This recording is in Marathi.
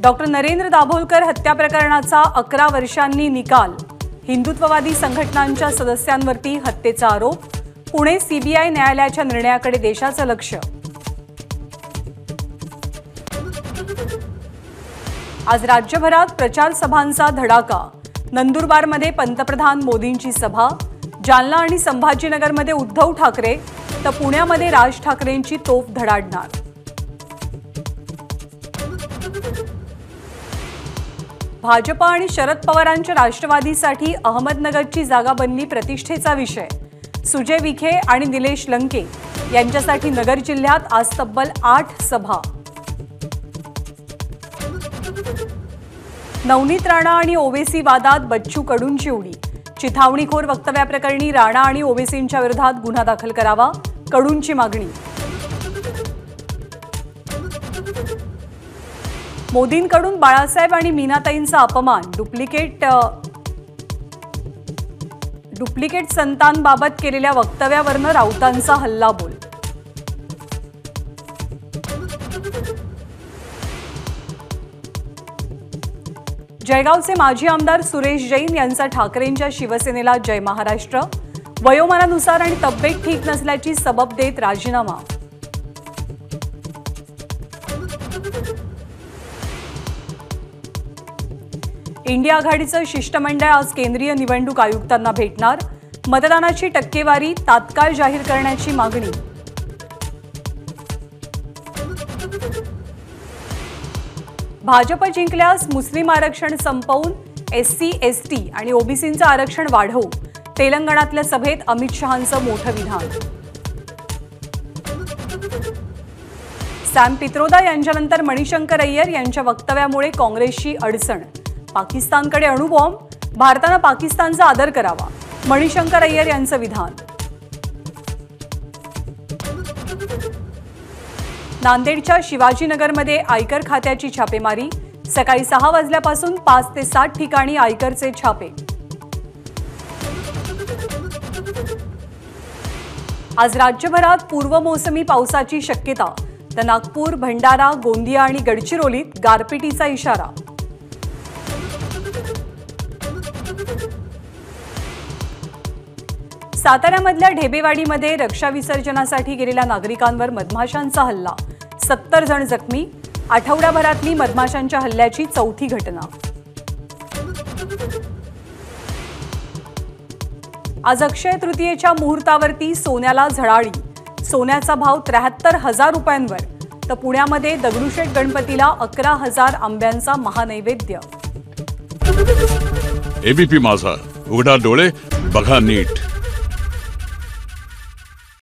डॉक्टर नरेंद्र दाभोलकर हत्या प्रकरणाचा 11 वर्षांनी निकाल। हिंदुत्ववादी संघटनांच्या सदस्यांवरती हत्येचा आरोप। पुणे सीबीआय न्यायालयाच्या निर्णयाकडे देशाचं लक्ष। आज राज्यभरात प्रचार सभांचा धडाका। नंदुरबारमध्ये पंतप्रधान मोदींची सभा। जालना आणि संभाजीनगरमध्ये उद्धव ठाकरे तर पुण्यामध्ये राज ठाकरेंची तोफ धडाडणार। भाजपा आणि शरद पवारांच्या राष्ट्रवादीसाठी अहमदनगरची जागा बनली प्रतिष्ठेचा विषय। सुजय विखे आणि निलेश लंके यांच्यासाठी नगर जिल्ह्यात आज तब्बल 8 सभा। नवनीत राणा आणि ओवेसी वादात बच्चू कडूंची उडी। चिथावणीखोर वक्तव्याप्रकरणी राणा आणि ओवेसींच्या विरोधात गुन्हा दाखल करावा, कडूंची मागणी। मोदींकडून बाळासाहेब आणि मीनाताईंचा अपमान। डुप्लिकेट संतांबाबत केलेल्या वक्तव्यावरनं राऊतांचा हल्लाबोल। जळगावचे माजी आमदार सुरेश जैन यांचा ठाकरेंच्या शिवसेनेला जय महाराष्ट्र। वयोमानानुसार आणि तब्येत ठीक नसल्याची सबब देत राजीनामा। इंडिया आघाडीचं शिष्टमंडळ आज केंद्रीय निवडणूक आयुक्तांना भेटणार। मतदानाची टक्केवारी तात्काळ जाहीर करण्याची मागणी। भाजप जिंकल्यास मुस्लिम आरक्षण संपवून एससी, एसटी आणि ओबीसींचं आरक्षण वाढवू। तेलंगणातल्या सभेत अमित शहांचं मोठं विधान। सॅम पित्रोदा यांच्यानंतर मणिशंकर अय्यर यांच्या वक्तव्यामुळे काँग्रेसची अडचण। पाकिस्तानकडे अणुबॉम्ब, भारतानं पाकिस्तानचा आदर करावा, मणिशंकर अय्यर यांचं विधान। नांदेडच्या शिवाजीनगरमध्ये आयकर खात्याची छापेमारी। सकाळी 6 वाजल्यापासून 5 ते 7 ठिकाणी आयकरचे छापे। आज राज्यभरात पूर्वमोसमी पावसाची शक्यता, तर नागपूर, भंडारा, गोंदिया आणि गडचिरोलीत गारपिटीचा इशारा। साताऱ्यामधल्या ढेबेवाडीमध्ये रक्षा विसर्जनासाठी गेलेल्या नागरिकांवर मधमाशांचा हल्ला। 70 जण जखमी। आठवड्याभरातली मधमाशांच्या हल्ल्याची 4थी घटना। आज अक्षय तृतीयेच्या मुहूर्तावरती सोन्याला झळाळी। सोन्याचा भाव 73,000 रुपयांवर, तर पुण्यामध्ये दगडूशेठ गणपतीला 11,000 आंब्यांचा महानैवेद्य। एबीपी माझा, उघडा डोळे बघा नीट।